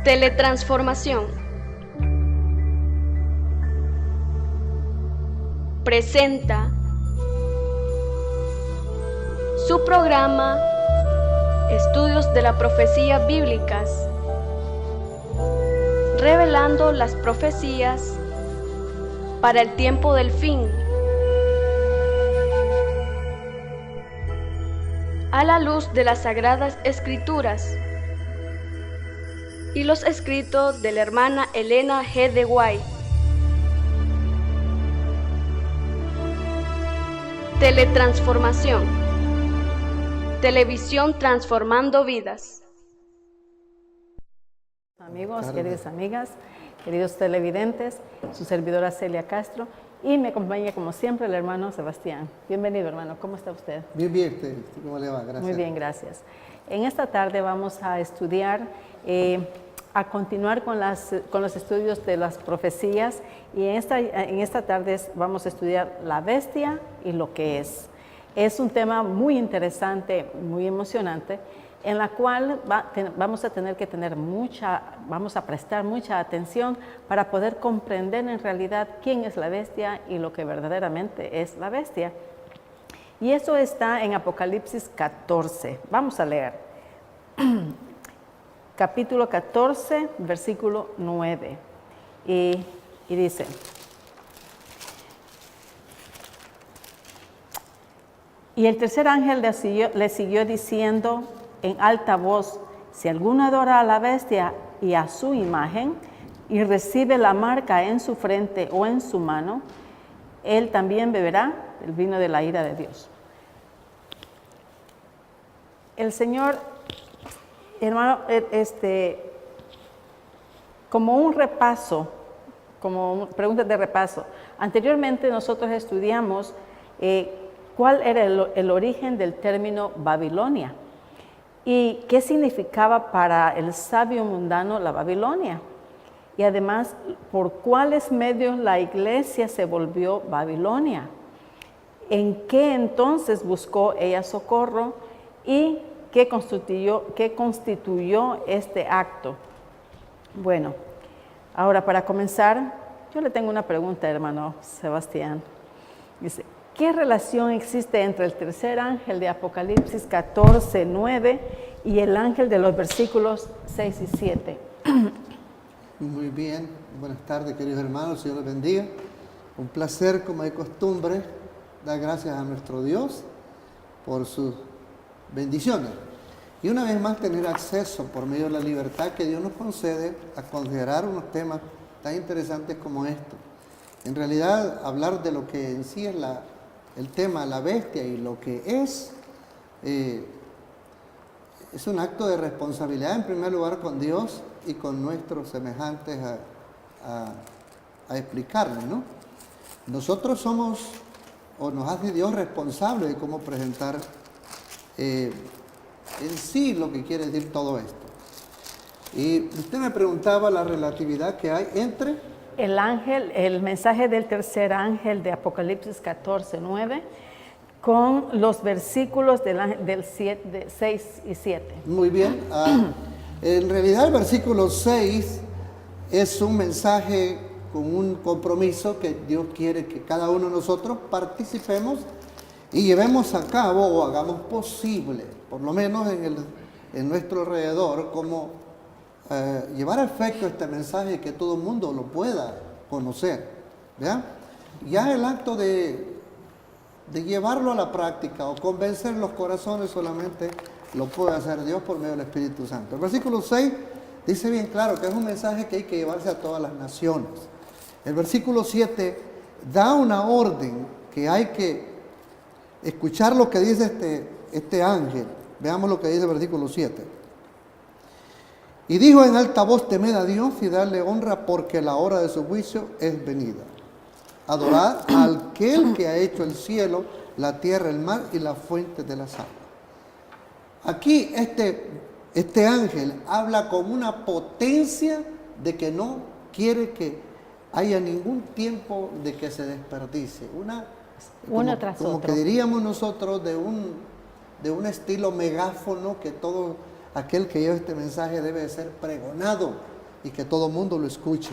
Teletransformación presenta su programa Estudios de la Profecía Bíblicas, revelando las profecías para el tiempo del fin, a la luz de las Sagradas Escrituras y los escritos de la hermana Elena G. de White. Teletransformación. Televisión transformando vidas. Amigos, queridas amigas, queridos televidentes, su servidora Celia Castro, y me acompaña como siempre el hermano Sebastián. Bienvenido, hermano, ¿cómo está usted? Bien, bien, ¿cómo le va? Gracias. Muy bien, gracias. En esta tarde vamos a estudiar, a continuar con los estudios de las profecías, y en esta tarde vamos a estudiar la bestia y lo que es. Es un tema muy interesante, muy emocionante, en la cual vamos a tener que vamos a prestar mucha atención para poder comprender en realidad quién es la bestia y lo que verdaderamente es la bestia. Y eso está en Apocalipsis 14. Vamos a leer. Capítulo 14, versículo 9. Y dice: y el tercer ángel le siguió diciendo en alta voz: si alguno adora a la bestia y a su imagen, y recibe la marca en su frente o en su mano, él también beberá el vino de la ira de Dios. El Señor, hermano, como un repaso, como preguntas de repaso, anteriormente nosotros estudiamos cuál era el origen del término Babilonia y qué significaba para el sabio mundano la Babilonia, y además por cuáles medios la iglesia se volvió Babilonia, en qué entonces buscó ella socorro y qué constituyó este acto. Bueno, ahora para comenzar, yo le tengo una pregunta, hermano Sebastián. Dice: ¿qué relación existe entre el tercer ángel de Apocalipsis 14, 9 y el ángel de los versículos 6 y 7? Muy bien, buenas tardes, queridos hermanos, Señor les bendiga. Un placer, como de costumbre, dar gracias a nuestro Dios por sus bendiciones. Y una vez más tener acceso por medio de la libertad que Dios nos concede a considerar unos temas tan interesantes como estos. En realidad, hablar de lo que en sí es el tema, la bestia y lo que es un acto de responsabilidad en primer lugar con Dios y con nuestros semejantes a explicarnos, ¿no? Nosotros somos, o nos hace Dios responsable de cómo presentar en sí lo que quiere decir todo esto. Y usted me preguntaba la relatividad que hay entre el mensaje del tercer ángel de Apocalipsis 14, 9 con los versículos del 6 y 7. Muy bien. En realidad el versículo 6 es un mensaje con un compromiso que Dios quiere que cada uno de nosotros participemos y llevemos a cabo o hagamos posible, por lo menos en nuestro alrededor, como llevar a efecto este mensaje y que todo el mundo lo pueda conocer. ¿Vean? Ya el acto de llevarlo a la práctica o convencer los corazones solamente lo puede hacer Dios por medio del Espíritu Santo. El versículo 6 dice bien claro que es un mensaje que hay que llevarse a todas las naciones. El versículo 7 da una orden que hay que escuchar lo que dice este ángel. Veamos lo que dice el versículo 7. Y dijo en alta voz: temed a Dios y darle honra, porque la hora de su juicio es venida. Adorad a aquel que ha hecho el cielo, la tierra, el mar y las fuentes de las aguas. Aquí este ángel habla con una potencia de que no quiere que haya ningún tiempo de que se desperdicie. Como que diríamos nosotros de un estilo megáfono, que todo aquel que lleva este mensaje debe de ser pregonado y que todo el mundo lo escuche.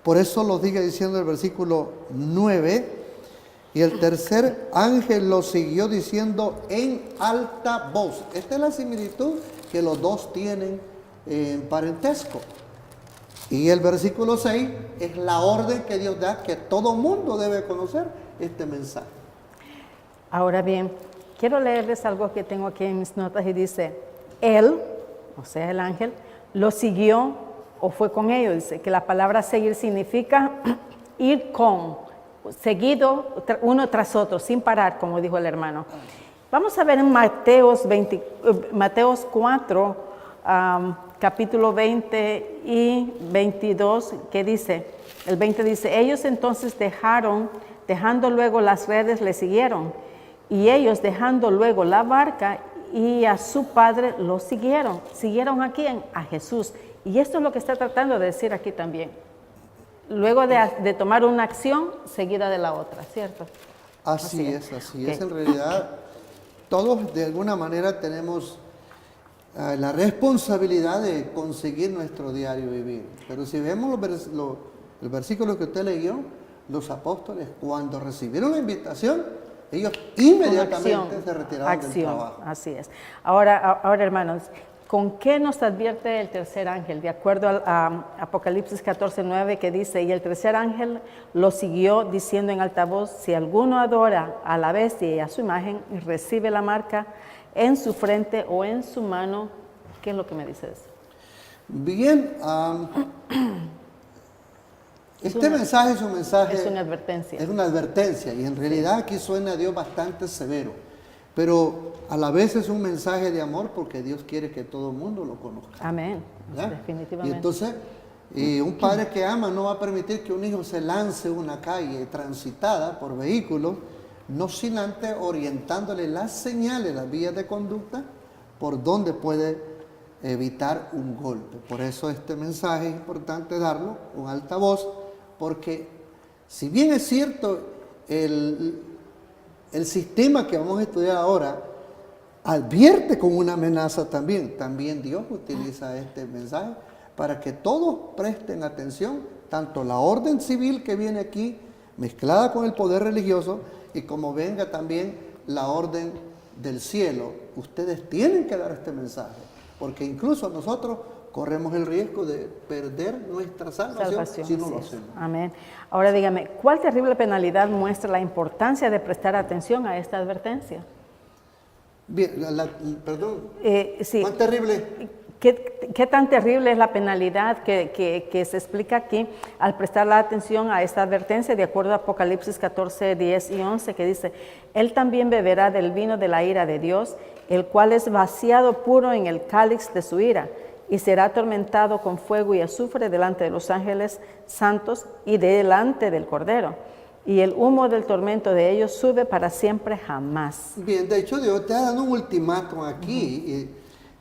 Por eso lo sigue diciendo el versículo 9, y el tercer ángel lo siguió diciendo en alta voz. Esta es la similitud que los dos tienen en parentesco. Y el versículo 6 es la orden que Dios da, que todo mundo debe conocer este mensaje. Ahora bien, quiero leerles algo que tengo aquí en mis notas y dice, él, o sea el ángel, lo siguió o fue con ellos. Dice que la palabra seguir significa ir con, seguido uno tras otro, sin parar, como dijo el hermano. Vamos a ver en Mateos 4, capítulo 20 y 22, que dice, el 20 dice, ellos entonces dejando luego las redes, le siguieron, y ellos dejando luego la barca y a su padre lo siguieron a quién, a Jesús. Y esto es lo que está tratando de decir aquí también, luego de tomar una acción seguida de la otra, ¿cierto? Así es. En realidad, todos de alguna manera tenemos la responsabilidad de conseguir nuestro diario vivir. Pero si vemos el versículo que usted leyó, los apóstoles cuando recibieron la invitación, ellos inmediatamente se retiraron del trabajo. Así es. Ahora hermanos, ¿con qué nos advierte el tercer ángel? De acuerdo a Apocalipsis 14:9, que dice, y el tercer ángel lo siguió diciendo en alta voz, si alguno adora a la bestia y a su imagen y recibe la marca en su frente o en su mano, ¿qué es lo que me dice eso? Bien, este mensaje es un mensaje... Es una advertencia. Es una advertencia, y en realidad aquí suena a Dios bastante severo, pero a la vez es un mensaje de amor porque Dios quiere que todo el mundo lo conozca. Amén, ¿Ya? definitivamente. Y entonces, un padre que ama no va a permitir que un hijo se lance una calle transitada por vehículos, no sin antes orientándole las señales, las vías de conducta, por donde puede evitar un golpe. Por eso este mensaje es importante darlo con alta voz, porque si bien es cierto el sistema que vamos a estudiar ahora advierte con una amenaza también Dios utiliza este mensaje para que todos presten atención, tanto la orden civil que viene aquí mezclada con el poder religioso, y como venga también la orden del cielo. Ustedes tienen que dar este mensaje, porque incluso nosotros corremos el riesgo de perder nuestra salvación si no lo hacemos. Amén. Ahora dígame, ¿cuál terrible penalidad muestra la importancia de prestar atención a esta advertencia? Bien, perdón, Sí. ¿cuán terrible? ¿Qué tan terrible es la penalidad que se explica aquí al prestar la atención a esta advertencia? De acuerdo a Apocalipsis 14, 10 y 11, que dice, él también beberá del vino de la ira de Dios, el cual es vaciado puro en el cáliz de su ira, y será atormentado con fuego y azufre delante de los ángeles santos y delante del Cordero. Y el humo del tormento de ellos sube para siempre jamás. Bien, de hecho Dios te ha dado un ultimátum aquí,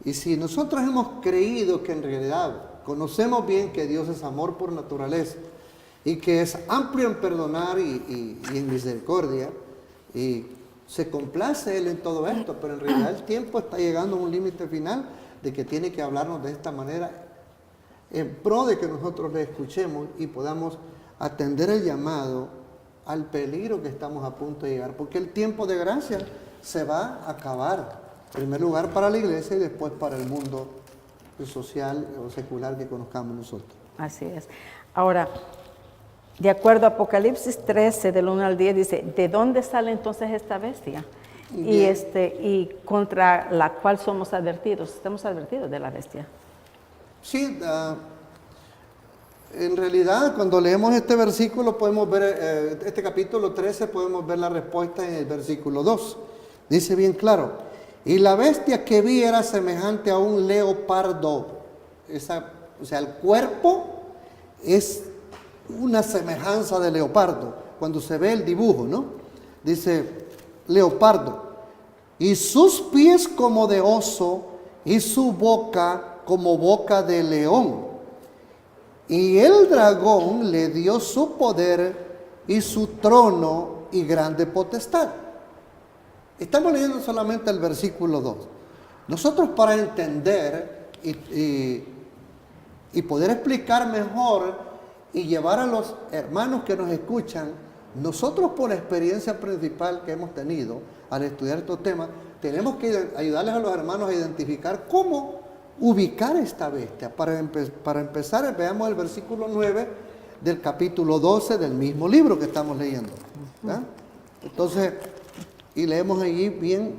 y si nosotros hemos creído que en realidad conocemos bien que Dios es amor por naturaleza, y que es amplio en perdonar y en misericordia, y se complace Él en todo esto, pero en realidad el tiempo está llegando a un límite final de que tiene que hablarnos de esta manera en pro de que nosotros le escuchemos y podamos atender el llamado al peligro que estamos a punto de llegar, porque el tiempo de gracia se va a acabar, en primer lugar para la iglesia y después para el mundo social o secular que conozcamos nosotros. Así es. Ahora, de acuerdo a Apocalipsis 13, del 1 al 10, dice, ¿de dónde sale entonces esta bestia? Y contra la cual somos advertidos. Estamos advertidos de la bestia. Sí, en realidad cuando leemos este versículo podemos ver, este capítulo 13, podemos ver la respuesta en el versículo 2. Dice bien claro, y la bestia que vi era semejante a un leopardo. O sea, el cuerpo es una semejanza de leopardo, cuando se ve el dibujo, ¿no? Dice leopardo, y sus pies como de oso, y su boca como boca de león. Y el dragón le dio su poder y su trono y grande potestad. Estamos leyendo solamente el versículo 2. Nosotros para entender y poder explicar mejor y llevar a los hermanos que nos escuchan, nosotros por la experiencia principal que hemos tenido al estudiar estos temas, tenemos que ayudarles a los hermanos a identificar cómo ubicar esta bestia. Para empezar, veamos el versículo 9 del capítulo 12 del mismo libro que estamos leyendo. ¿Verdad? Entonces, y leemos allí bien.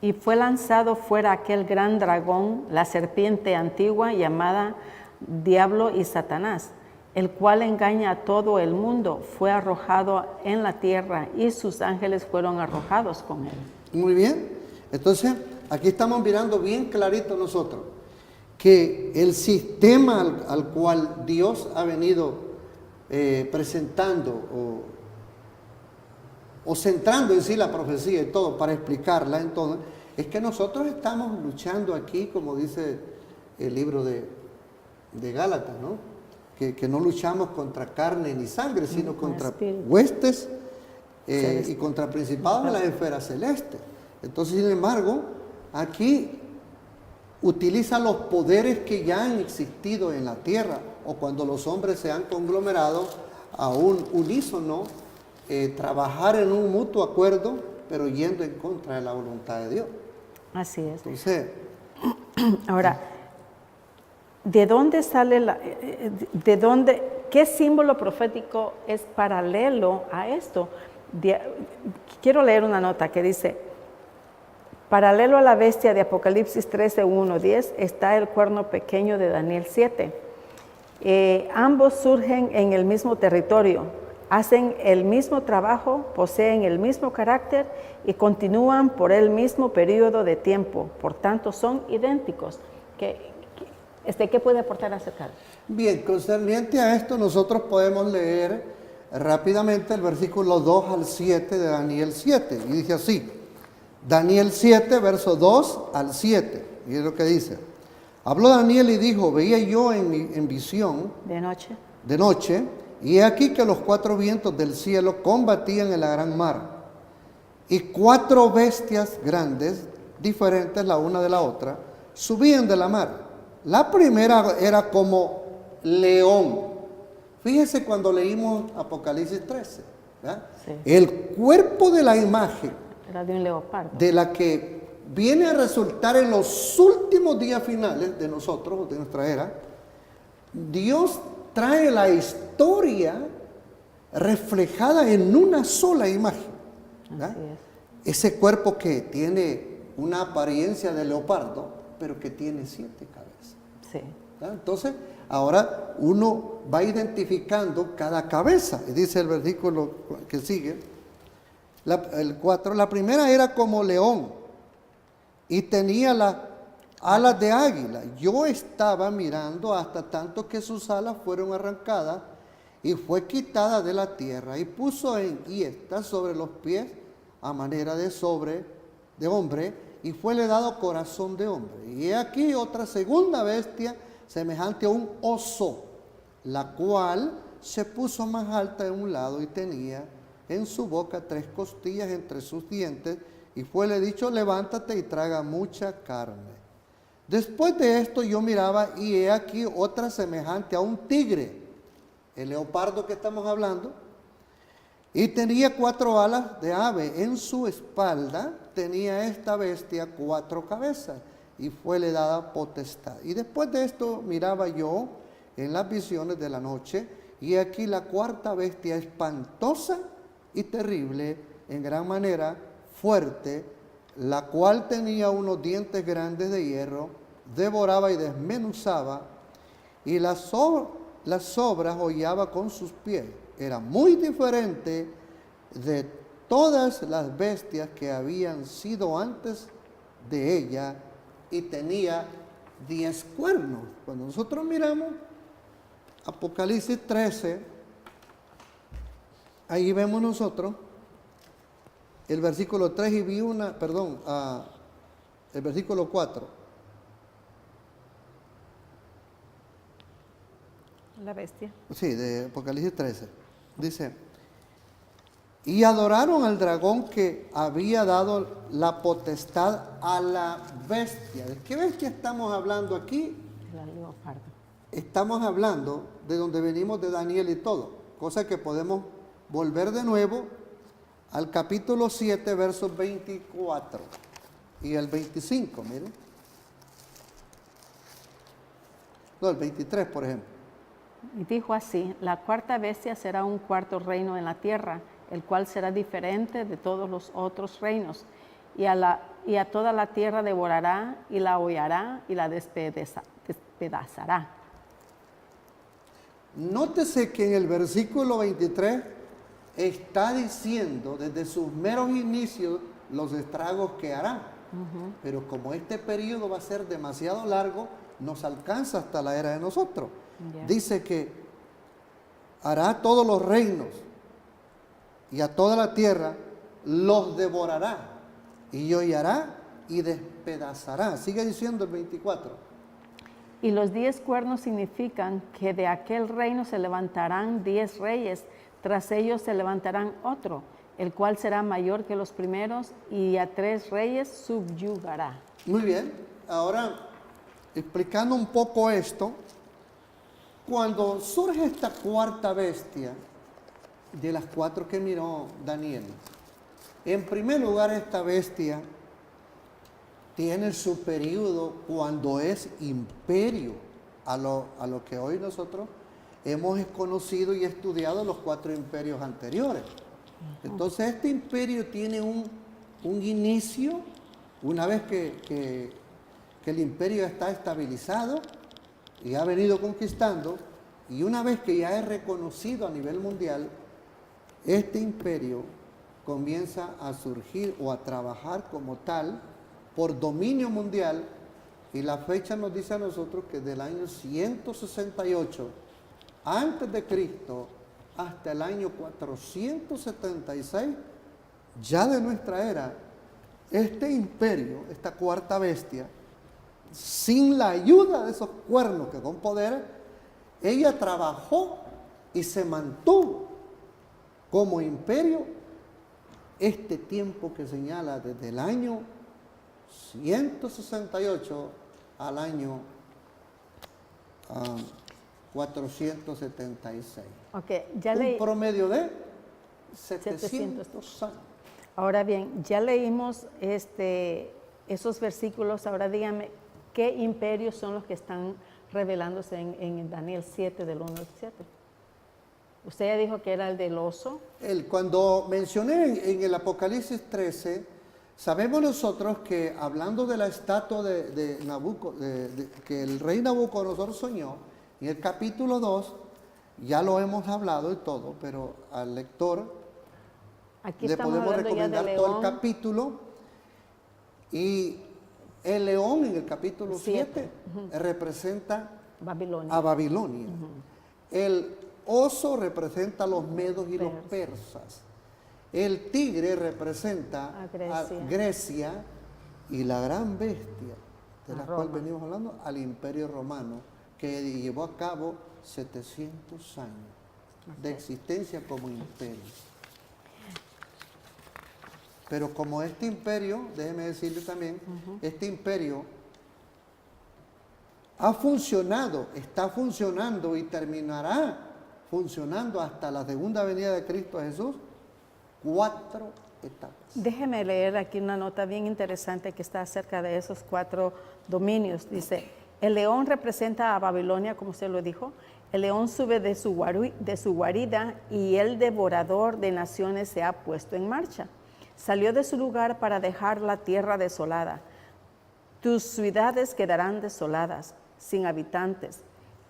Y fue lanzado fuera aquel gran dragón, la serpiente antigua llamada Diablo y Satanás, el cual engaña a todo el mundo, fue arrojado en la tierra y sus ángeles fueron arrojados con él. Muy bien. Entonces, aquí estamos mirando bien clarito nosotros que el sistema al cual Dios ha venido presentando o centrando en sí la profecía y todo para explicarla, entonces, es que nosotros estamos luchando aquí, como dice el libro de Gálatas, ¿no? Que no luchamos contra carne ni sangre, sino contra huestes y contra principados de las esferas celestes. Entonces, sin embargo, aquí utiliza los poderes que ya han existido en la tierra, o cuando los hombres se han conglomerado a un unísono, trabajar en un mutuo acuerdo, pero yendo en contra de la voluntad de Dios. Así es. Entonces, ahora, ¿de dónde sale qué símbolo profético es paralelo a esto? Quiero leer una nota que dice: paralelo a la bestia de Apocalipsis 13, 1, 10 está el cuerno pequeño de Daniel 7. Ambos surgen en el mismo territorio, hacen el mismo trabajo, poseen el mismo carácter y continúan por el mismo periodo de tiempo. Por tanto, son idénticos. ¿Qué puede aportar acerca? Bien, concerniente a esto, nosotros podemos leer rápidamente el versículo 2 al 7 de Daniel 7. Y dice así, Daniel 7, verso 2 al 7. Y es lo que dice. Habló Daniel y dijo, veía yo en visión de noche, y he aquí que los 4 vientos del cielo combatían en la gran mar, y 4 bestias grandes, diferentes la una de la otra, subían de la mar. La primera era como león. Fíjese cuando leímos Apocalipsis 13, ¿verdad? Sí. El cuerpo de la imagen era de un leopardo, de la que viene a resultar en los últimos días finales de nosotros, de nuestra era. Dios trae la historia reflejada en una sola imagen, ¿verdad? Ese cuerpo que tiene una apariencia de leopardo, pero que tiene 7 cabezas. Sí. ¿Verdad? Entonces, ahora uno va identificando cada cabeza. Y dice el versículo que sigue, el 4, la primera era como león y tenía las alas de águila. Yo estaba mirando hasta tanto que sus alas fueron arrancadas y fue quitada de la tierra y puso y está sobre los pies a manera de hombre, y fuele dado corazón de hombre. Y he aquí otra segunda bestia semejante a un oso, la cual se puso más alta de un lado y tenía en su boca 3 costillas entre sus dientes, y fuele dicho, levántate y traga mucha carne. Después de esto yo miraba y he aquí otra semejante a un tigre, el leopardo que estamos hablando, y tenía 4 alas de ave. En su espalda tenía esta bestia 4 cabezas y fuele dada potestad. Y después de esto miraba yo en las visiones de la noche, y aquí la 4ª bestia espantosa y terrible, en gran manera fuerte, la cual tenía unos dientes grandes de hierro, devoraba y desmenuzaba, y las sobras hollaba con sus pies. Era muy diferente de todas las bestias que habían sido antes de ella, y tenía 10 cuernos. Cuando nosotros miramos Apocalipsis 13, ahí vemos nosotros el versículo 3 y vi el versículo 4. La bestia. Sí, de Apocalipsis 13. Dice, y adoraron al dragón que había dado la potestad a la bestia. ¿De qué bestia estamos hablando aquí? El leopardo. Estamos hablando de donde venimos de Daniel y todo, cosa que podemos volver de nuevo al capítulo 7, versos 24 y el 25, miren. No, el 23, por ejemplo. Y dijo así: la cuarta bestia será un cuarto reino en la tierra, el cual será diferente de todos los otros reinos, y a toda la tierra devorará, y la hollará, y la despedazará. Nótese que en el versículo 23 está diciendo desde sus meros inicios los estragos que hará. Pero como este periodo va a ser demasiado largo, nos alcanza hasta la era de nosotros. Dice que hará todos los reinos y a toda la tierra los devorará y hollará y despedazará. Sigue diciendo el 24. Y los 10 cuernos significan que de aquel reino se levantarán 10 reyes, tras ellos se levantarán otro, el cual será mayor que los primeros, y a 3 reyes subyugará. Muy bien, ahora explicando un poco esto, cuando surge esta cuarta bestia, de las 4 que miró Daniel, en primer lugar esta bestia tiene su periodo cuando es imperio, a lo que hoy nosotros hemos conocido y estudiado los 4 imperios anteriores. Entonces este imperio tiene un inicio, una vez que el imperio está estabilizado y ha venido conquistando, y una vez que ya es reconocido a nivel mundial, este imperio comienza a surgir o a trabajar como tal por dominio mundial, y la fecha nos dice a nosotros que del año 168 antes de Cristo hasta el año 476 ya de nuestra era, este imperio, esta cuarta bestia, sin la ayuda de esos cuernos que con poder, ella trabajó y se mantuvo como imperio este tiempo que señala desde el año 168 al año 476. Okay, ya Un promedio de 700 700 años. Ahora bien, ya leímos esos versículos. Ahora dígame, ¿qué imperios son los que están revelándose en Daniel 7, del 1 al 7? Usted ya dijo que era el del oso. Cuando mencioné en el Apocalipsis 13, sabemos nosotros que hablando de la estatua que el rey Nabucodonosor soñó, en el capítulo 2, ya lo hemos hablado y todo, pero al lector Aquí le estamos podemos hablando ya de recomendar todo el León. capítulo. Y el león en el capítulo 7 representa Babilonia. a Babilonia. El oso representa a los medos y los persas. El tigre representa A Grecia. a Grecia, y la gran bestia de la cual Roma. venimos hablando, al Imperio Romano, que llevó a cabo 700 años de existencia como imperio. Pero como este imperio, déjeme decirle también, este imperio ha funcionado, está funcionando y terminará funcionando hasta la segunda venida de Cristo Jesús, 4 etapas. Déjeme leer aquí una nota bien interesante que está acerca de esos 4 dominios. Dice: el león representa a Babilonia, como usted lo dijo. El león sube de su guarida, y el devorador de naciones se ha puesto en marcha. Salió de su lugar para dejar la tierra desolada. Tus ciudades quedarán desoladas, sin habitantes.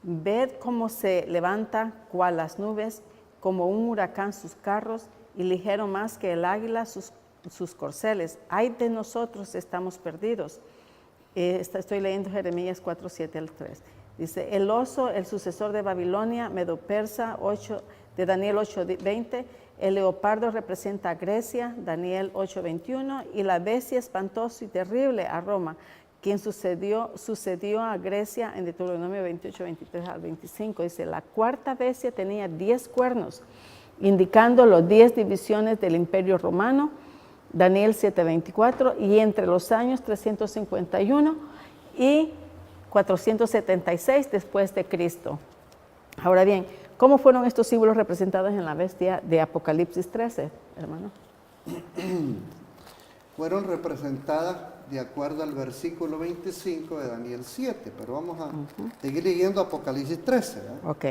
Ved cómo se levanta cual las nubes, como un huracán sus carros, y ligero más que el águila sus corceles. Ay de nosotros, estamos perdidos. Estoy leyendo Jeremías 4, 7 al 3. Dice: el oso, el sucesor de Babilonia, Medo-Persa, de Daniel 8, 20. El leopardo representa a Grecia, Daniel 8, 21. Y la bestia espantosa y terrible a Roma, quien sucedió a Grecia en Deuteronomio 28, 23 al 25. Dice: la cuarta bestia tenía 10 cuernos indicando las 10 divisiones del Imperio Romano, Daniel 7:24, y entre los años 351 y 476 después de Cristo. Ahora bien, ¿cómo fueron estos símbolos representados en la bestia de Apocalipsis 13, hermano? Fueron representadas de acuerdo al versículo 25 de Daniel 7, pero vamos a seguir leyendo Apocalipsis 13, ¿verdad? Ok.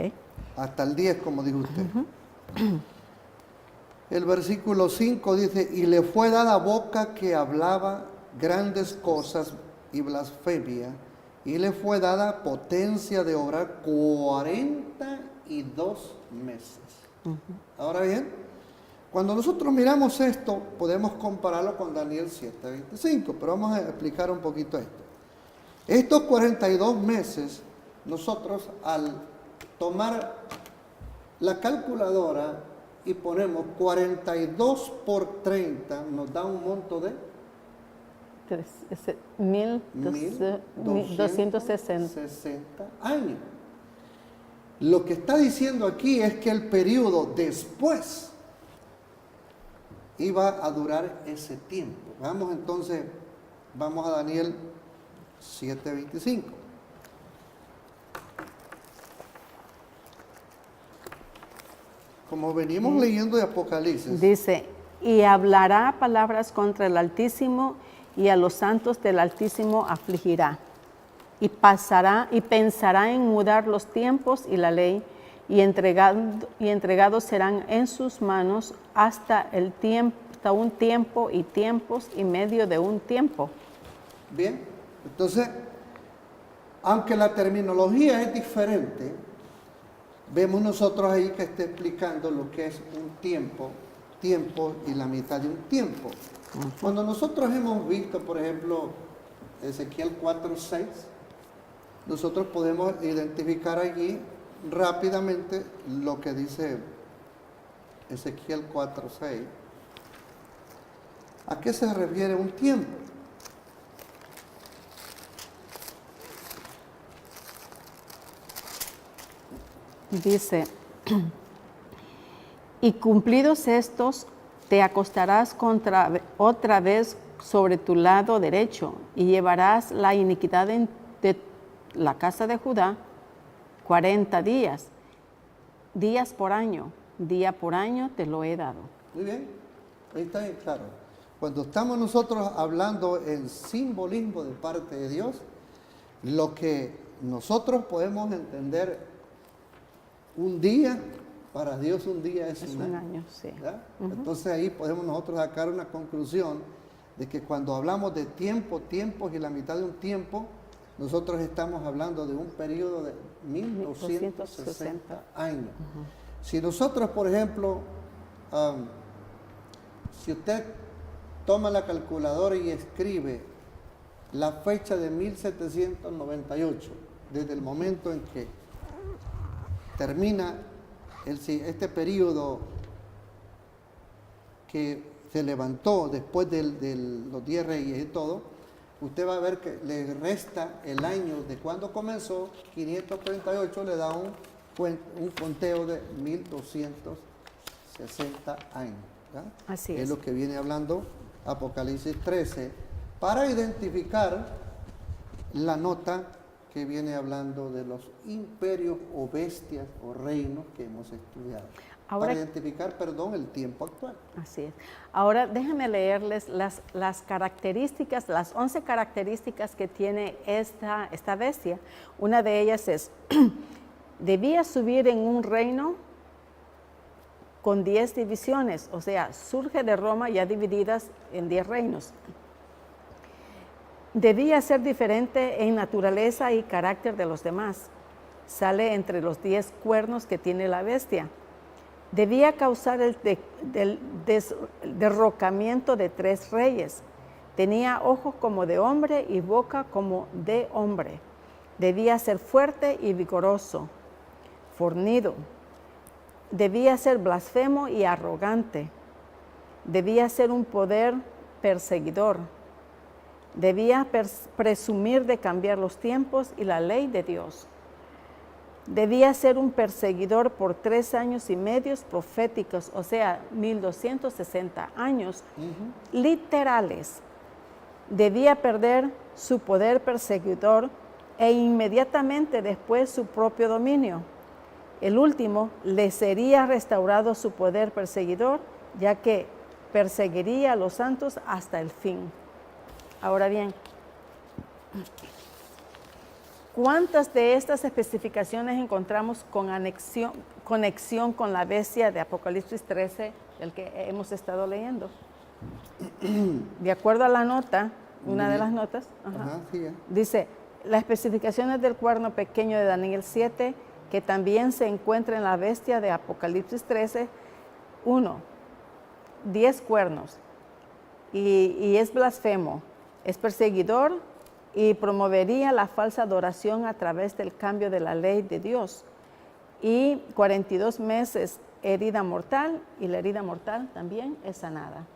Hasta el 10, como dijo usted. El versículo 5 dice, y le fue dada boca que hablaba grandes cosas y blasfemia, y le fue dada potencia de obrar 42 meses. Ahora bien, cuando nosotros miramos esto, podemos compararlo con Daniel 7:25, pero vamos a explicar un poquito esto. Estos 42 meses, nosotros al tomar la calculadora y ponemos 42 por 30, nos da un monto de 1260 años. Lo que está diciendo aquí es que el periodo después iba a durar ese tiempo. Vamos entonces, vamos a Daniel 7:25. Como venimos leyendo de Apocalipsis, Dice, y hablará palabras contra el Altísimo, y a los santos del Altísimo afligirá, y pensará en mudar los tiempos y la ley, y entregados serán en sus manos hasta un tiempo y tiempos y medio de un tiempo. bien, entonces, aunque la terminología es diferente, vemos nosotros ahí que está explicando lo que es un tiempo y la mitad de un tiempo. Cuando nosotros hemos visto, por ejemplo, Ezequiel 4:6, nosotros podemos identificar allí rápidamente lo que dice Ezequiel 4:6. ¿A qué se refiere un tiempo? Dice, y cumplidos estos, te acostarás otra vez sobre tu lado derecho, y llevarás la iniquidad de la casa de Judá 40 días, días por año, día por año te lo he dado. Muy bien, ahí está bien claro. Cuando estamos nosotros hablando en simbolismo de parte de Dios, lo que nosotros podemos entender un día, para Dios un día es un año. Sí. Entonces ahí podemos nosotros sacar una conclusión de que cuando hablamos de tiempos y la mitad de un tiempo, nosotros estamos hablando de un periodo de 1260 años. Si nosotros, por ejemplo, si usted toma la calculadora y escribe la fecha de 1798, desde el momento en que termina este periodo que se levantó después de los 10 reyes y todo, usted va a ver que le resta el año de cuando comenzó, 538, le da un conteo de 1260 años. ¿verdad? Así es. Es lo que viene hablando Apocalipsis 13, para identificar la nota que viene hablando de los imperios o bestias o reinos que hemos estudiado. Ahora, para identificar, el tiempo actual. Así es. Ahora déjenme leerles las características, las 11 características que tiene esta bestia. Una de ellas es, debía subir en un reino con 10 divisiones, o sea, surge de Roma ya divididas en 10 reinos. Debía ser diferente en naturaleza y carácter de los demás. Sale entre los 10 cuernos que tiene la bestia. Debía causar el derrocamiento de 3 reyes. Tenía ojos como de hombre y boca como de hombre. Debía ser fuerte y vigoroso, fornido. Debía ser blasfemo y arrogante. Debía ser un poder perseguidor. Debía presumir de cambiar los tiempos y la ley de Dios. Debía ser un perseguidor por 3 años y medio proféticos, o sea, 1260 años literales. Debía perder su poder perseguidor e inmediatamente después su propio dominio. El último le sería restaurado su poder perseguidor, ya que perseguiría a los santos hasta el fin. Ahora bien, ¿cuántas de estas especificaciones encontramos con conexión con la bestia de Apocalipsis 13, del que hemos estado leyendo? De acuerdo a la nota, una de las notas, dice, las especificaciones del cuerno pequeño de Daniel 7, que también se encuentra en la bestia de Apocalipsis 13, 1, 10 cuernos, y es blasfemo, es perseguidor y promovería la falsa adoración a través del cambio de la ley de Dios, y 42 meses herida mortal, y la herida mortal también es sanada.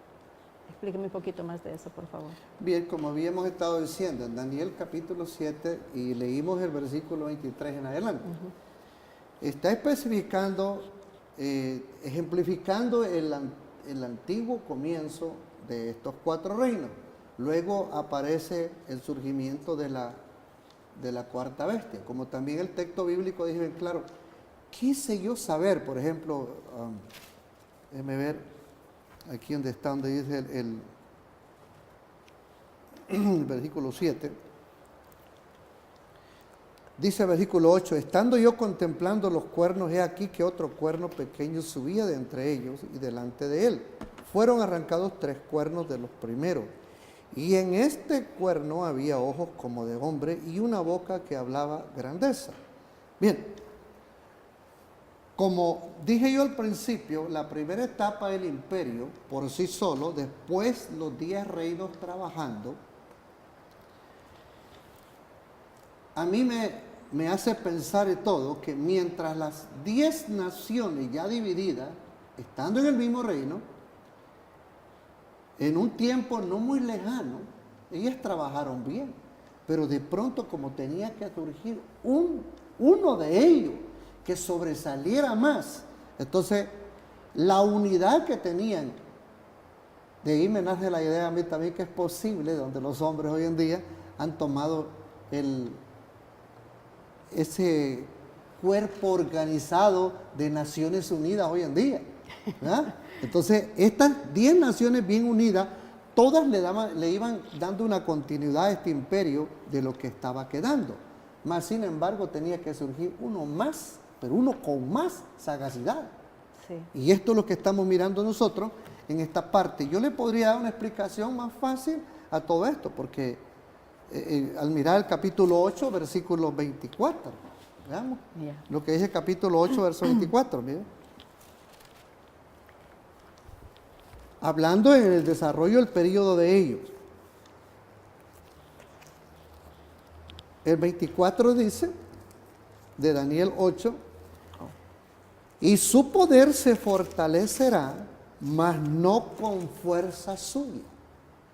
Explíqueme un poquito más de eso, por favor. Bien, como habíamos estado diciendo en Daniel capítulo 7 y leímos el versículo 23 en adelante, está especificando, ejemplificando el antiguo comienzo de estos 4 reinos. Luego aparece el surgimiento de la cuarta bestia, como también el texto bíblico dice bien claro. Quise yo saber, por ejemplo, déjeme ver, aquí donde está, donde dice el versículo 7, dice el versículo 8, estando yo contemplando los cuernos, he aquí que otro cuerno pequeño subía de entre ellos y delante de él. Fueron arrancados 3 cuernos de los primeros, y en este cuerno había ojos como de hombre y una boca que hablaba grandeza. Bien. Como dije yo al principio, la primera etapa del imperio, por sí solo, después los 10 reinos trabajando, a mí me hace pensar y todo que mientras las 10 naciones ya divididas, estando en el mismo reino, en un tiempo no muy lejano, ellas trabajaron bien, pero de pronto como tenía que surgir uno de ellos, que sobresaliera más. Entonces, la unidad que tenían, de ahí me nace la idea a mí también que es posible, donde los hombres hoy en día han tomado ese cuerpo organizado de Naciones Unidas hoy en día, ¿verdad? Entonces, estas 10 naciones bien unidas, todas le iban dando una continuidad a este imperio de lo que estaba quedando. Mas, sin embargo, tenía que surgir uno más, pero uno con más sagacidad. Sí. Y esto es lo que estamos mirando nosotros en esta parte. Yo le podría dar una explicación más fácil a todo esto, porque al mirar el capítulo 8, versículo 24, veamos lo que dice el capítulo 8, verso 24, miren. Hablando en el desarrollo del periodo de ellos. El 24 dice, de Daniel 8, y su poder se fortalecerá, mas no con fuerza suya.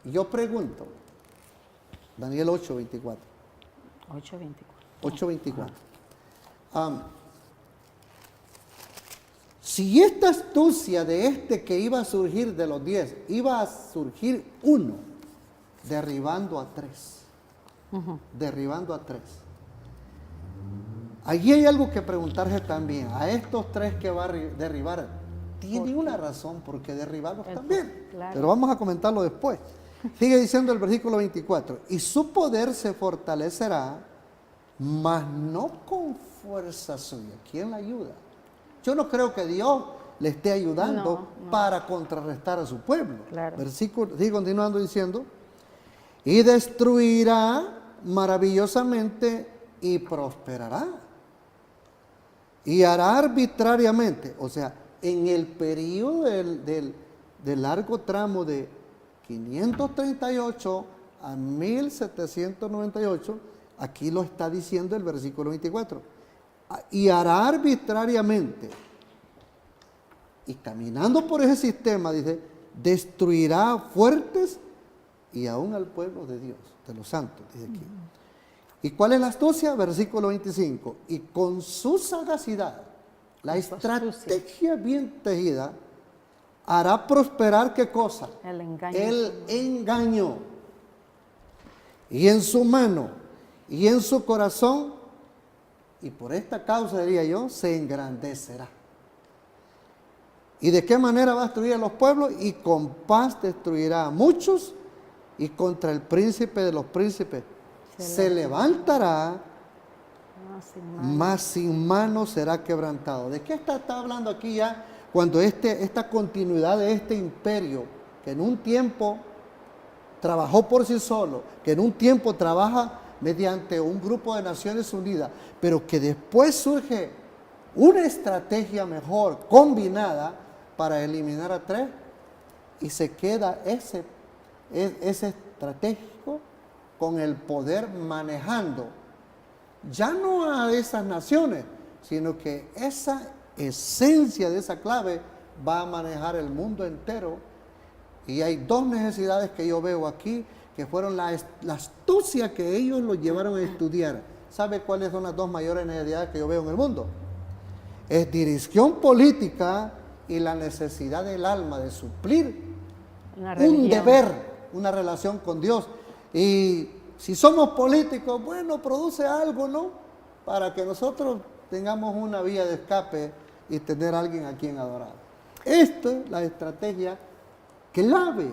Y yo pregunto, Daniel 8, 24. 8, 24. 8, 24. Si esta astucia de este que iba a surgir de los 10, iba a surgir uno, derribando a 3. Derribando a 3. Allí hay algo que preguntarse también. A estos 3 que va a derribar, tiene una razón por qué derribarlos también. Claro. Pero vamos a comentarlo después. Sigue diciendo el versículo 24. Y su poder se fortalecerá, mas no con fuerza suya. ¿Quién la ayuda? Yo no creo que Dios le esté ayudando para contrarrestar a su pueblo. Claro. Versículo, sigue continuando diciendo. Y destruirá maravillosamente y prosperará. Y hará arbitrariamente, o sea, en el periodo del largo tramo de 538 a 1798, aquí lo está diciendo el versículo 24, y hará arbitrariamente, y caminando por ese sistema, dice, destruirá fuertes y aún al pueblo de Dios, de los santos, dice aquí. ¿Y cuál es la astucia? Versículo 25. Y con su sagacidad, la estrategia bien tejida, hará prosperar ¿qué cosa? El engaño. El engaño. Y en su mano y en su corazón, y por esta causa, diría yo, se engrandecerá. ¿Y de qué manera va a destruir a los pueblos? Y con paz destruirá a muchos, y contra el príncipe de los príncipes se levantará, mas sin mano será quebrantado. ¿De qué está hablando aquí ya? Cuando esta continuidad de este imperio, que en un tiempo trabajó por sí solo, que en un tiempo trabaja mediante un grupo de Naciones Unidas, pero que después surge una estrategia mejor, combinada, para eliminar a tres, y se queda ese estratégico con el poder manejando, ya no a esas naciones, sino que esa esencia de esa clave va a manejar el mundo entero. Y hay dos necesidades que yo veo aquí, que fueron la astucia que ellos lo llevaron a estudiar. ¿Sabe cuáles son las dos mayores necesidades que yo veo en el mundo? Es dirección política y la necesidad del alma de suplir un deber, una relación con Dios. Y si somos políticos, bueno, produce algo, ¿no? Para que nosotros tengamos una vía de escape y tener a alguien a quien adorar. Esta es la estrategia clave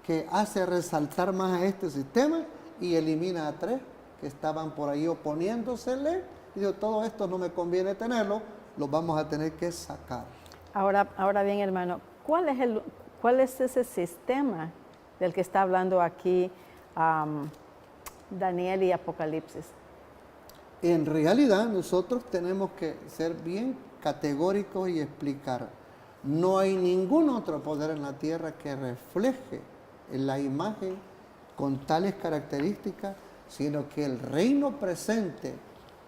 que hace resaltar más a este sistema y elimina a tres que estaban por ahí oponiéndosele. Y digo, todo esto no me conviene tenerlo, lo vamos a tener que sacar. Ahora bien, hermano, ¿cuál es ese sistema del que está hablando aquí Daniel y Apocalipsis? En realidad, nosotros tenemos que ser bien categóricos y explicar. No hay ningún otro poder en la tierra que refleje la imagen con tales características, sino que el reino presente,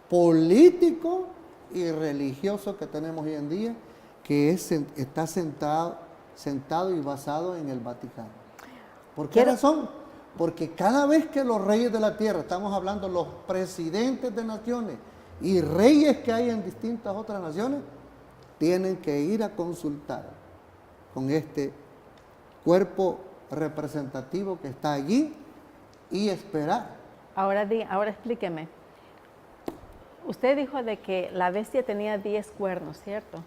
político y religioso que tenemos hoy en día, que está sentado y basado en el Vaticano. ¿Por qué razón? Porque cada vez que los reyes de la tierra, estamos hablando los presidentes de naciones y reyes que hay en distintas otras naciones, tienen que ir a consultar con este cuerpo representativo que está allí y esperar. Ahora explíqueme. Usted dijo de que la bestia tenía 10 cuernos, ¿cierto?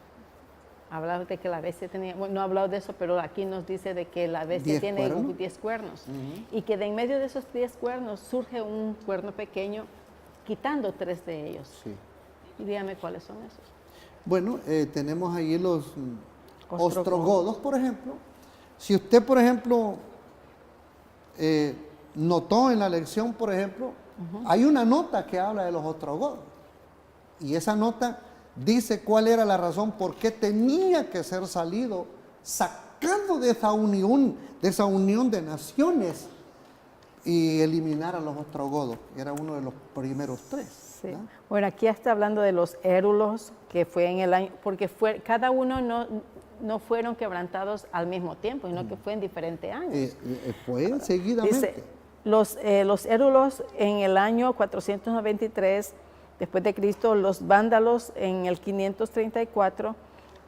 Hablado de que la bestia tenía, bueno, no ha hablado de eso, pero aquí nos dice de que la bestia tiene 10 cuernos. Y que de en medio de esos 10 cuernos surge un cuerno pequeño, quitando 3 de ellos. Sí. Y dígame cuáles son esos. Bueno, tenemos ahí los ostrogodos, por ejemplo. Si usted, por ejemplo, notó en la lección, por ejemplo, hay una nota que habla de los ostrogodos. Y esa nota dice cuál era la razón por qué tenía que ser sacado de esa unión de naciones y eliminar a los ostrogodos. Era uno de los primeros 3. Sí. Bueno, aquí está hablando de los érulos, que fue en el año, porque cada uno no fueron quebrantados al mismo tiempo, sino que fue en diferentes años. Fue seguidamente. Dice, los érulos en el año 493 después de Cristo, los vándalos en el 534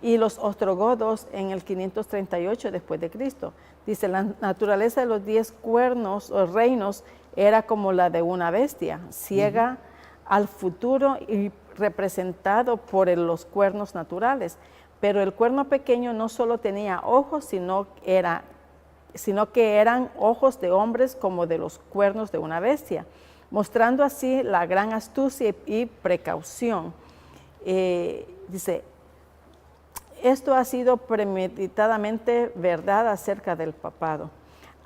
y los ostrogodos en el 538 después de Cristo. Dice, la naturaleza de los 10 cuernos o reinos era como la de una bestia, ciega al futuro y representado por los cuernos naturales. Pero el cuerno pequeño no solo tenía ojos, sino que eran ojos de hombres como de los cuernos de una bestia, mostrando así la gran astucia y precaución. Dice, esto ha sido premeditadamente verdad acerca del papado.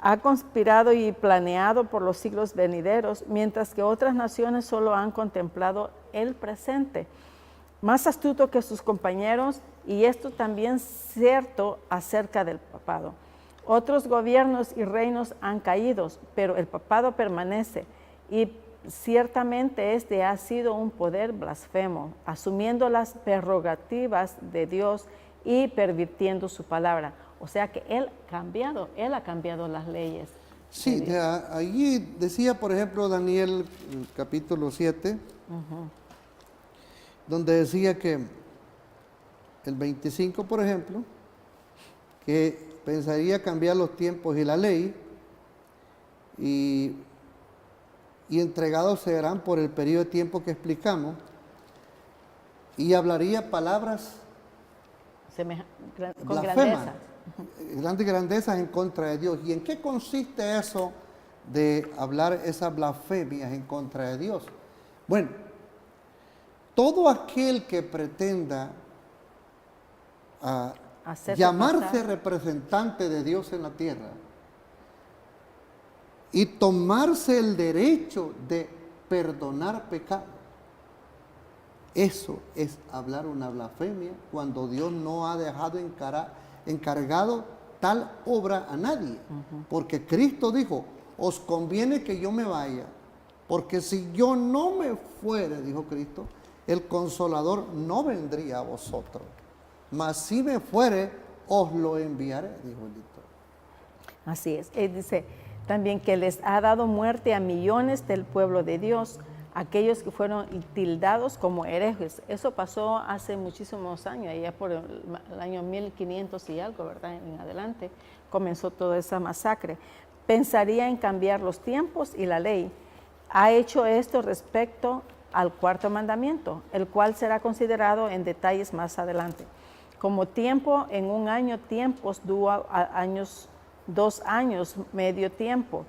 Ha conspirado y planeado por los siglos venideros, mientras que otras naciones solo han contemplado el presente. Más astuto que sus compañeros, y esto también cierto acerca del papado. Otros gobiernos y reinos han caído, pero el papado permanece, y ciertamente este ha sido un poder blasfemo, asumiendo las prerrogativas de Dios y pervirtiendo su palabra. O sea que Él ha cambiado las leyes. Sí, allí decía, por ejemplo, Daniel, el capítulo 7, donde decía que el 25, por ejemplo, que pensaría cambiar los tiempos y la ley, y entregados serán por el periodo de tiempo que explicamos, y hablaría palabras con blasfemas, grandeza. grandes grandezas en contra de Dios. ¿Y en qué consiste eso de hablar esas blasfemias en contra de Dios? Bueno, todo aquel que pretenda llamarse representante de Dios en la tierra y tomarse el derecho de perdonar pecado, eso es hablar una blasfemia cuando Dios no ha dejado encargado tal obra a nadie. Porque Cristo dijo, os conviene que yo me vaya, porque si yo no me fuere, dijo Cristo, el Consolador no vendría a vosotros. Mas si me fuere, os lo enviaré, dijo el dictor. Así es. Él dice también que les ha dado muerte a millones del pueblo de Dios, aquellos que fueron tildados como herejes. Eso pasó hace muchísimos años, allá por el año 1500 y algo, ¿verdad? En adelante comenzó toda esa masacre. Pensaría en cambiar los tiempos y la ley. Ha hecho esto respecto al cuarto mandamiento, el cual será considerado en detalles más adelante. Como tiempo en un año, tiempos, años, 2 años, medio tiempo,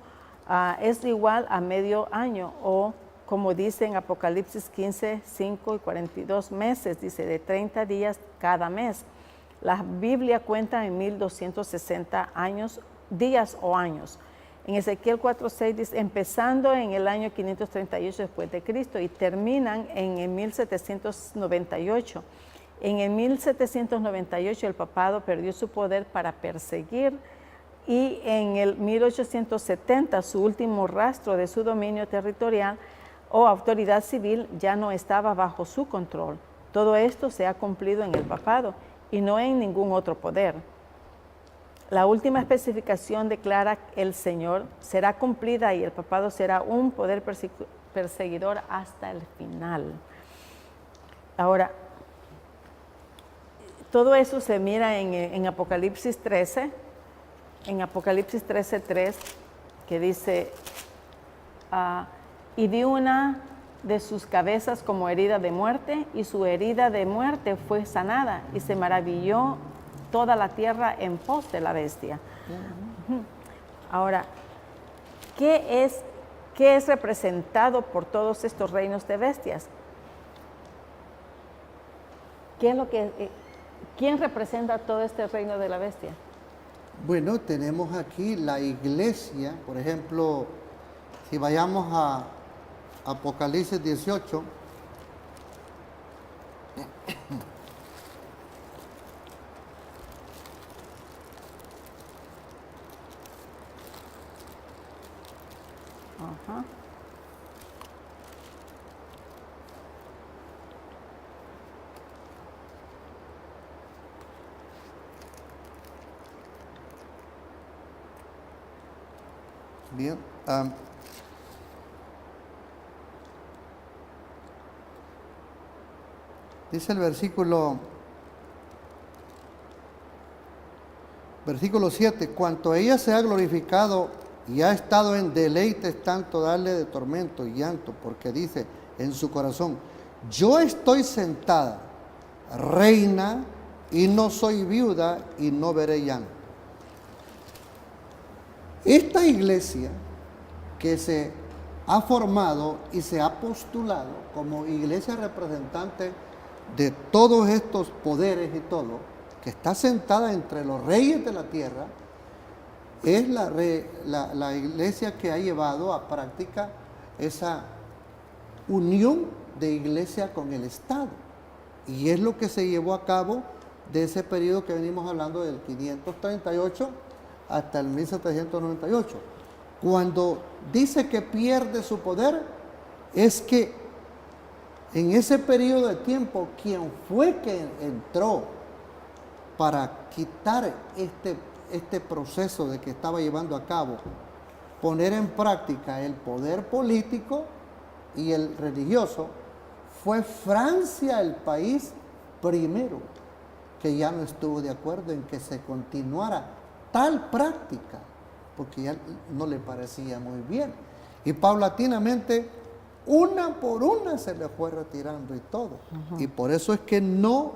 es igual a medio año, o como dice en Apocalipsis 15, 5 y 42 meses, dice de 30 días cada mes. La Biblia cuenta en 1260 años, días o años. En Ezequiel 4:6 dice, empezando en el año 538 después de Cristo y terminan en el 1798. En el 1798 el papado perdió su poder para perseguir, y en el 1870 su último rastro de su dominio territorial o autoridad civil ya no estaba bajo su control. Todo esto se ha cumplido en el papado y no en ningún otro poder. La última especificación declara el Señor será cumplida y el papado será un poder perseguidor hasta el final. Ahora, todo eso se mira en Apocalipsis 13, en Apocalipsis 13:3, que dice, y vi una de sus cabezas como herida de muerte, y su herida de muerte fue sanada, y se maravilló toda la tierra en pos de la bestia. Ahora, ¿qué es representado por todos estos reinos de bestias? ¿Quién representa todo este reino de la bestia? Bueno, tenemos aquí la iglesia, por ejemplo, si vayamos a Apocalipsis 18, bien, dice el versículo 7, cuanto a ella se ha glorificado y ha estado en deleites tanto darle de tormento y llanto, porque dice en su corazón, yo estoy sentada, reina, y no soy viuda y no veré llanto. Esta iglesia que se ha formado y se ha postulado como iglesia representante de todos estos poderes y todo, que está sentada entre los reyes de la tierra, es la iglesia que ha llevado a práctica esa unión de iglesia con el Estado. Y es lo que se llevó a cabo de ese periodo que venimos hablando del 538 hasta el 1798. Cuando dice que pierde su poder, es que en ese periodo de tiempo, quien fue que entró para quitar este proceso de que estaba llevando a cabo poner en práctica el poder político y el religioso, fue Francia el país primero que ya no estuvo de acuerdo en que se continuara tal práctica, porque ya no le parecía muy bien. Y paulatinamente, una por una se le fue retirando y todo. Y por eso es que no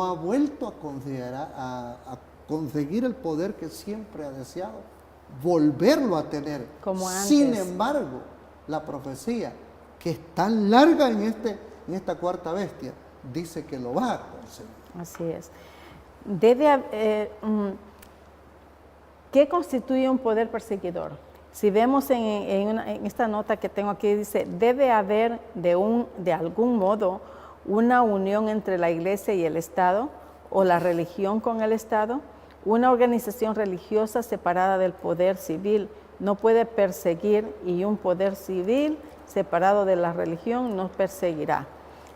ha vuelto a considerar, a conseguir el poder que siempre ha deseado, volverlo a tener. Como antes. Sin embargo, la profecía, que es tan larga en esta cuarta bestia, dice que lo va a conseguir. Así es. ¿Qué constituye un poder perseguidor? Si vemos en esta nota que tengo aquí, dice, debe haber de algún modo una unión entre la iglesia y el Estado, o la religión con el Estado. Una organización religiosa separada del poder civil no puede perseguir, y un poder civil separado de la religión no perseguirá.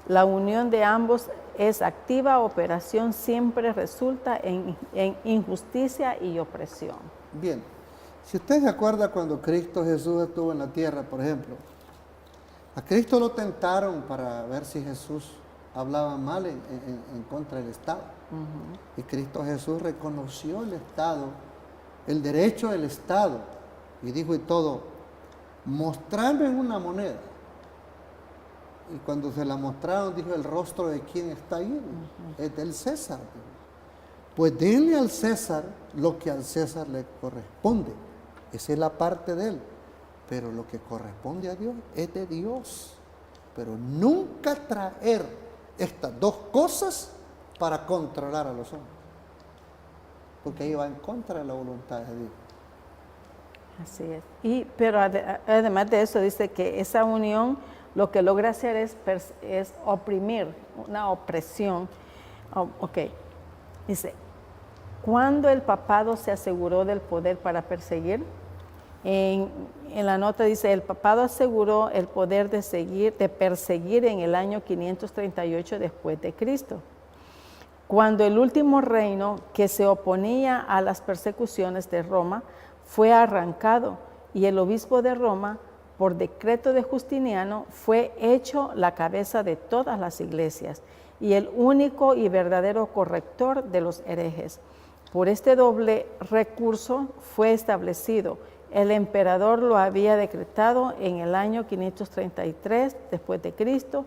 La unión de ambos es activa operación, siempre resulta en injusticia y opresión. Bien, si usted se acuerda cuando Cristo Jesús estuvo en la tierra, por ejemplo, a Cristo lo tentaron para ver si Jesús hablaba mal en contra del Estado. Y Cristo Jesús reconoció el Estado, el derecho del Estado, y dijo y todo, mostrarme una moneda. Y cuando se la mostraron, dijo, ¿el rostro de quién está ahí? Es del César. Pues denle al César lo que al César le corresponde. Esa es la parte de él. Pero lo que corresponde a Dios es de Dios. Pero nunca traer estas dos cosas para controlar a los hombres. Porque ahí va en contra de la voluntad de Dios. Así es. Pero además de eso, dice que esa unión lo que logra hacer es oprimir, una opresión. Dice, cuando el papado se aseguró del poder para perseguir, en la nota dice, el papado aseguró el poder de perseguir en el año 538 después de Cristo, cuando el último reino que se oponía a las persecuciones de Roma fue arrancado, y el obispo de Roma, por decreto de Justiniano, fue hecho la cabeza de todas las iglesias y el único y verdadero corrector de los herejes. Por este doble recurso fue establecido. El emperador lo había decretado en el año 533 después de Cristo,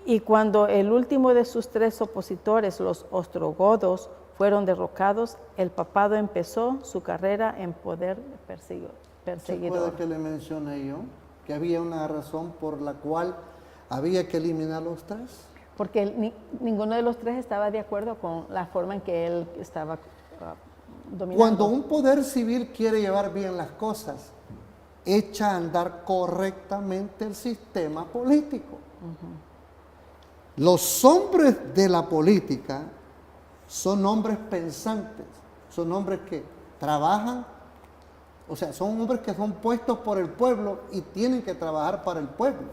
y cuando el último de sus tres opositores, los ostrogodos, fueron derrocados, el papado empezó su carrera en poder perseguidor. ¿Se acuerda que le mencioné yo? Que había una razón por la cual había que eliminar los tres. Porque ninguno de los tres estaba de acuerdo con la forma en que él estaba dominando. Cuando un poder civil quiere llevar bien las cosas, echa a andar correctamente el sistema político. Los hombres de la política son hombres pensantes, son hombres que trabajan, o sea, son hombres que son puestos por el pueblo y tienen que trabajar para el pueblo.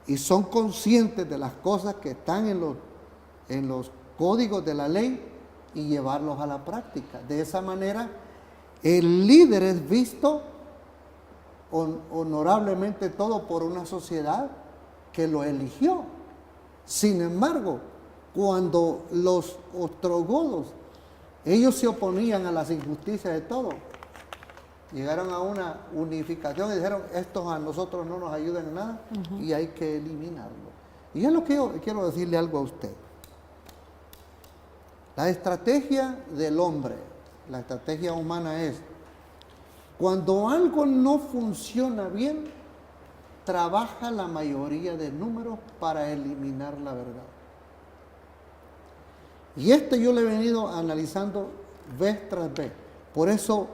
Y son conscientes de las cosas que están en los códigos de la ley y llevarlos a la práctica. De esa manera, el líder es visto honorablemente todo por una sociedad que lo eligió. Sin embargo, cuando los ostrogodos, ellos se oponían a las injusticias de todo, llegaron a una unificación y dijeron, estos a nosotros no nos ayudan en nada y hay que eliminarlo. Y es lo que yo quiero decirle algo a usted. La estrategia del hombre, la estrategia humana es, cuando algo no funciona bien, trabaja la mayoría de números para eliminar la verdad. Y yo lo he venido analizando vez tras vez. Por eso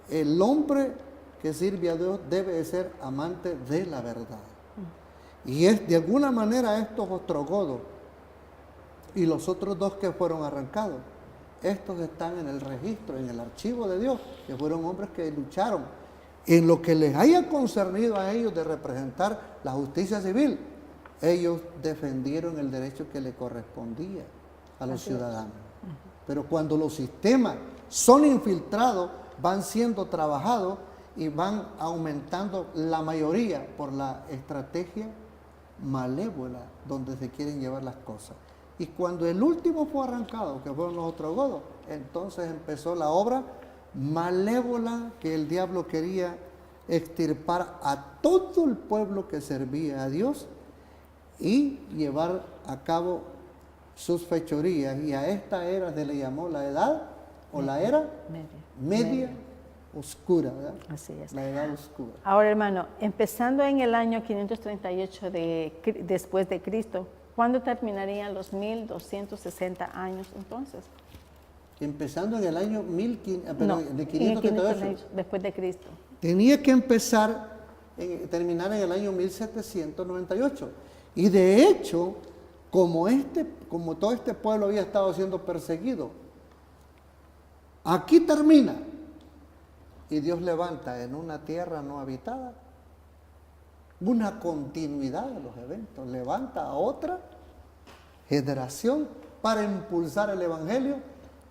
el hombre que sirve a Dios debe de ser amante de la verdad. Y es de alguna manera estos ostrogodos y los otros dos que fueron arrancados, estos están en el registro, en el archivo de Dios, que fueron hombres que lucharon en lo que les haya concernido a ellos de representar la justicia civil. Ellos defendieron el derecho que le correspondía a los ciudadanos. Pero cuando los sistemas son infiltrados, van siendo trabajados y van aumentando la mayoría por la estrategia malévola donde se quieren llevar las cosas. Y cuando el último fue arrancado, que fueron los ostrogodos, entonces empezó la obra malévola que el diablo quería extirpar a todo el pueblo que servía a Dios y llevar a cabo sus fechorías. Y a esta era se le llamó la edad o la era media oscura, ¿verdad? Así es. La edad oscura. Ahora, hermano, empezando en el año 538 después de Cristo, ¿cuándo terminarían los 1260 años entonces? Empezando en el año No, de en 538. después de Cristo. Tenía que terminar en el año 1798. Y de hecho, como todo este pueblo había estado siendo perseguido, aquí termina. Y Dios levanta en una tierra no habitada una continuidad de los eventos. Levanta a otra generación para impulsar el evangelio.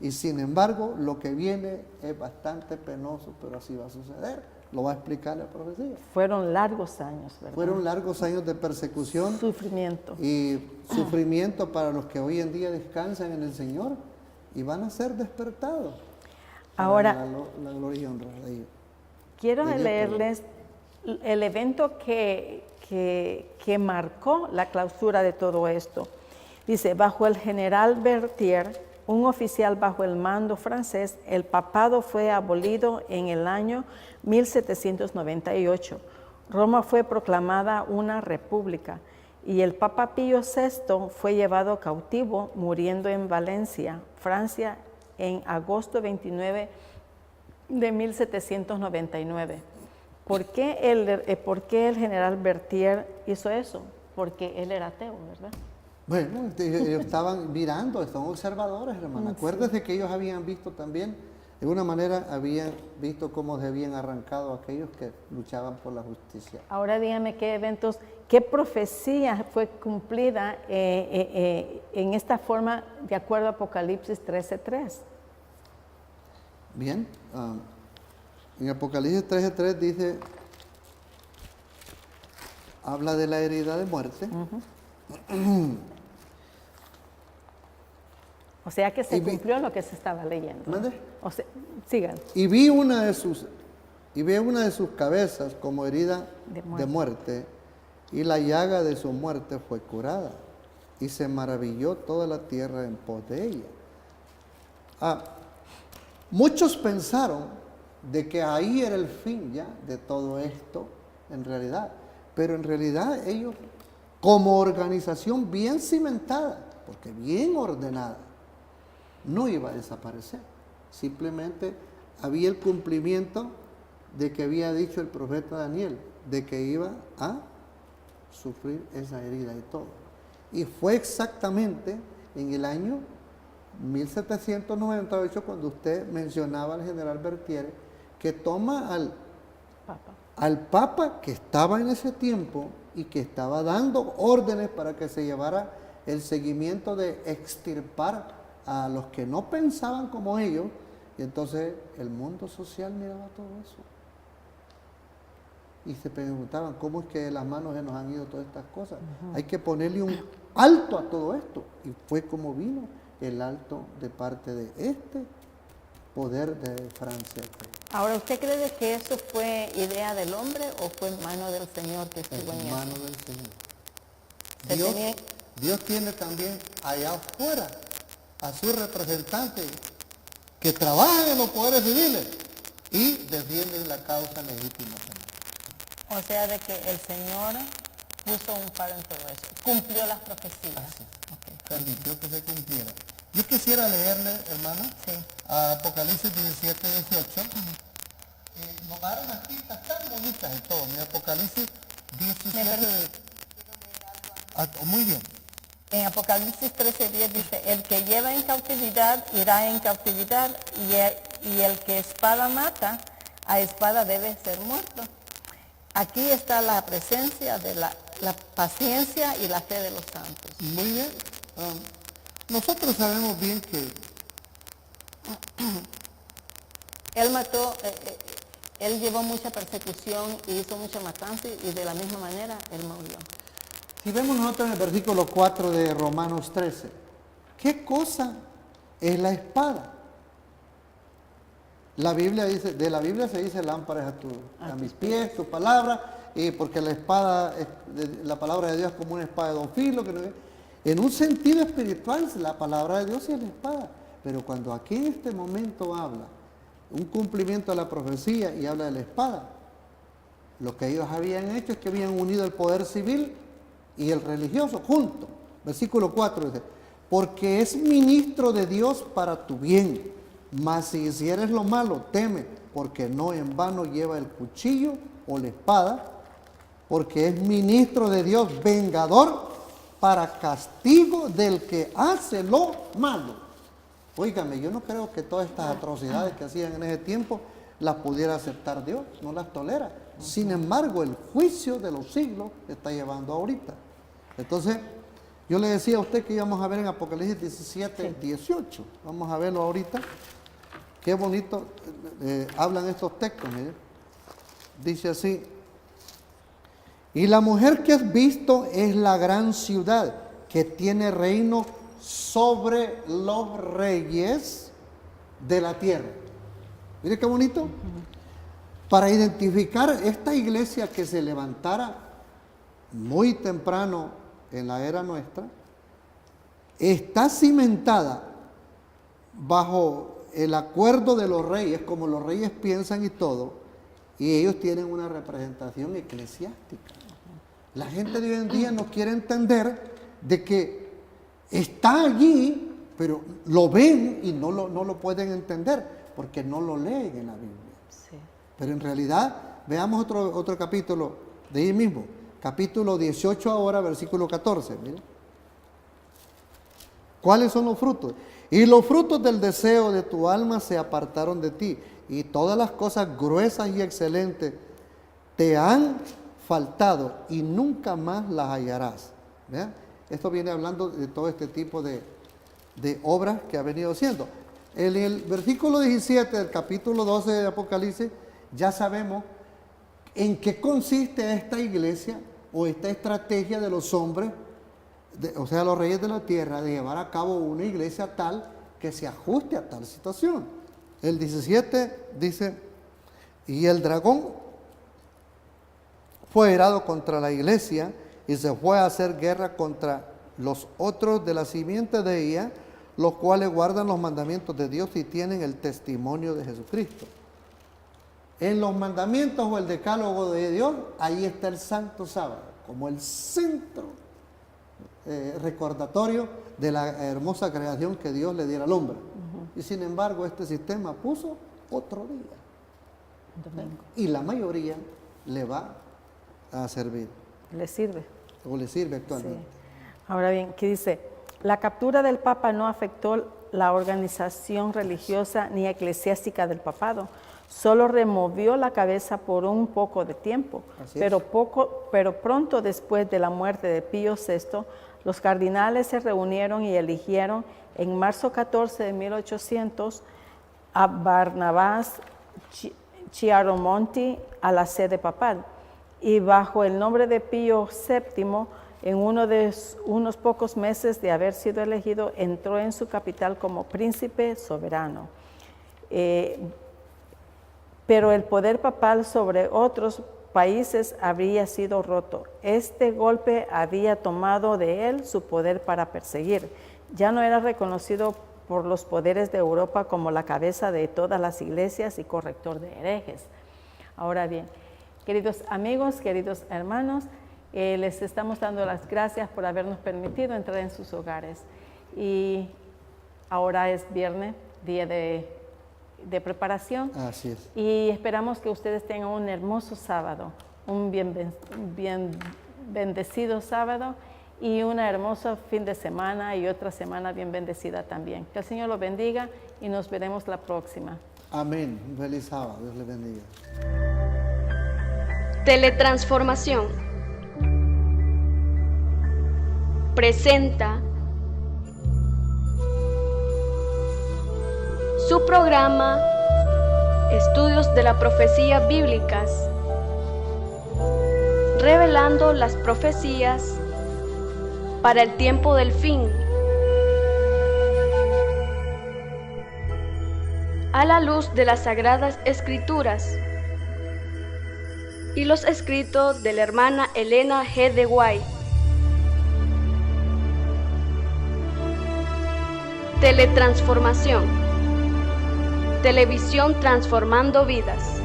Y sin embargo, lo que viene es bastante penoso, pero así va a suceder. Lo va a explicar la profecía. Fueron largos años, ¿verdad? Fueron largos años de persecución. Sufrimiento. Y sufrimiento para los que hoy en día descansan en el Señor y van a ser despertados. Ahora, la gloria y honra de ellos. Quiero leerles el evento que marcó la clausura de todo esto. Dice, bajo el general Berthier, un oficial bajo el mando francés, el papado fue abolido en el año 1798. Roma fue proclamada una república y el Papa Pío VI fue llevado cautivo, muriendo en Valencia, Francia, en agosto 29 de 1799. ¿Por qué el general Berthier hizo eso? Porque él era ateo, ¿verdad? Bueno, ellos estaban mirando, son observadores, hermano. Acuérdese que ellos habían visto también, de una manera, habían visto cómo se habían arrancado aquellos que luchaban por la justicia. Ahora dígame qué eventos, qué profecía fue cumplida en esta forma de acuerdo a Apocalipsis 13:3. Bien, en Apocalipsis 13:3 dice, habla de la herida de muerte. O sea que se cumplió lo que se estaba leyendo. ¿Mande? O sea, sigan. Y vi una de sus cabezas como herida de muerte, y la llaga de su muerte fue curada, y se maravilló toda la tierra en pos de ella. Muchos pensaron de que ahí era el fin ya de todo esto, en realidad. Pero en realidad ellos, como organización bien cimentada, porque bien ordenada, no iba a desaparecer. Simplemente había el cumplimiento de que había dicho el profeta Daniel, de que iba a sufrir esa herida y todo. Y fue exactamente en el año 1798 cuando usted mencionaba al general Berthier, que toma al Papa que estaba en ese tiempo y que estaba dando órdenes para que se llevara el seguimiento de extirpar a los que no pensaban como ellos, y entonces el mundo social miraba todo eso. Y se preguntaban, ¿cómo es que de las manos se nos han ido todas estas cosas? Hay que ponerle un alto a todo esto. Y fue como vino el alto de parte de este poder de Francia. Ahora, ¿usted cree que eso fue idea del hombre o fue mano del Señor que estuvo en eso? Mano del Señor. Dios tiene también allá afuera a sus representantes que trabajan en los poderes civiles y defienden la causa legítima también. O sea, de que el Señor puso un paro en todo eso, cumplió las profecías. Así, permitió que se cumpliera. Yo quisiera leerle, hermana, a Apocalipsis 17:18. Nos da unas pistas tan bonitas en todo. En Apocalipsis 17. Muy bien. En Apocalipsis 13:10 dice, el que lleva en cautividad irá en cautividad y el que espada mata, a espada debe ser muerto. Aquí está la presencia de la paciencia y la fe de los santos. Muy bien. Nosotros sabemos bien que Él mató, él llevó mucha persecución y hizo mucha matanza y de la misma manera él murió. Si vemos nosotros en el versículo 4 de Romanos 13, ¿qué cosa es la espada? La Biblia dice, de la Biblia se dice lámpara a mis pies, tu palabra, porque la espada, la palabra de Dios es como una espada de dos filos. En un sentido espiritual, la palabra de Dios es la espada. Pero cuando aquí en este momento habla un cumplimiento de la profecía y habla de la espada, lo que ellos habían hecho es que habían unido el poder civil y el religioso juntos. Versículo 4 dice, porque es ministro de Dios para tu bien, mas si hicieres lo malo, teme, porque no en vano lleva el cuchillo o la espada, porque es ministro de Dios, vengador para castigo del que hace lo malo. Óigame, yo no creo que todas estas atrocidades que hacían en ese tiempo las pudiera aceptar Dios, no las tolera. Sin embargo, el juicio de los siglos está llevando ahorita. Entonces, yo le decía a usted que íbamos a ver en Apocalipsis 17, 18. Vamos a verlo ahorita. Qué bonito hablan estos textos, mire. Dice así, y la mujer que has visto es la gran ciudad que tiene reino sobre los reyes de la tierra. Mire qué bonito. Para identificar esta iglesia que se levantara muy temprano en la era nuestra, está cimentada bajo el acuerdo de los reyes, como los reyes piensan y todo, y ellos tienen una representación eclesiástica. La gente de hoy en día no quiere entender de que está allí, pero lo ven y no lo pueden entender, porque no lo leen en la Biblia. Sí. Pero en realidad, veamos otro capítulo de ahí mismo, capítulo 18 ahora, versículo 14, mire. ¿Cuáles son los frutos? Y los frutos del deseo de tu alma se apartaron de ti, y todas las cosas gruesas y excelentes te han faltado, y nunca más las hallarás. ¿Vean? Esto viene hablando de todo este tipo de obras que ha venido haciendo. En el versículo 17 del capítulo 12 de Apocalipsis, ya sabemos en qué consiste esta iglesia o esta estrategia de los hombres, o sea, los reyes de la tierra, de llevar a cabo una iglesia tal que se ajuste a tal situación. El 17 dice, y el dragón fue herado contra la iglesia y se fue a hacer guerra contra los otros de la simiente de ella, los cuales guardan los mandamientos de Dios y tienen el testimonio de Jesucristo. En los mandamientos o el decálogo de Dios, ahí está el Santo Sábado, como el centro recordatorio de la hermosa creación que Dios le diera al hombre. Y sin embargo, este sistema puso otro día. Domingo. Y la mayoría le va a servir. Le sirve. O le sirve actualmente. Sí. Ahora bien, ¿qué dice? La captura del Papa no afectó la organización religiosa ni eclesiástica del papado. Solo removió la cabeza por un poco de tiempo, pero pronto después de la muerte de Pío VI, los cardinales se reunieron y eligieron en marzo 14 de 1800 a Barnabás Chiaramonti a la sede papal, y bajo el nombre de Pío VII, en unos pocos meses de haber sido elegido, entró en su capital como príncipe soberano. Pero el poder papal sobre otros países habría sido roto. Este golpe había tomado de él su poder para perseguir. Ya no era reconocido por los poderes de Europa como la cabeza de todas las iglesias y corrector de herejes. Ahora bien, queridos amigos, queridos hermanos, les estamos dando las gracias por habernos permitido entrar en sus hogares. Y ahora es viernes, día de preparación. Así es. Y esperamos que ustedes tengan un hermoso sábado, un bien bendecido sábado y una hermosa fin de semana y otra semana bien bendecida también. Que el Señor los bendiga y nos veremos la próxima. Amén. Feliz sábado. Dios les bendiga. Teletransformación presenta su programa Estudios de la profecía bíblicas, revelando las profecías para el tiempo del fin, a la luz de las Sagradas Escrituras y los escritos de la hermana Elena G. de White. Teletransformación. Televisión transformando vidas.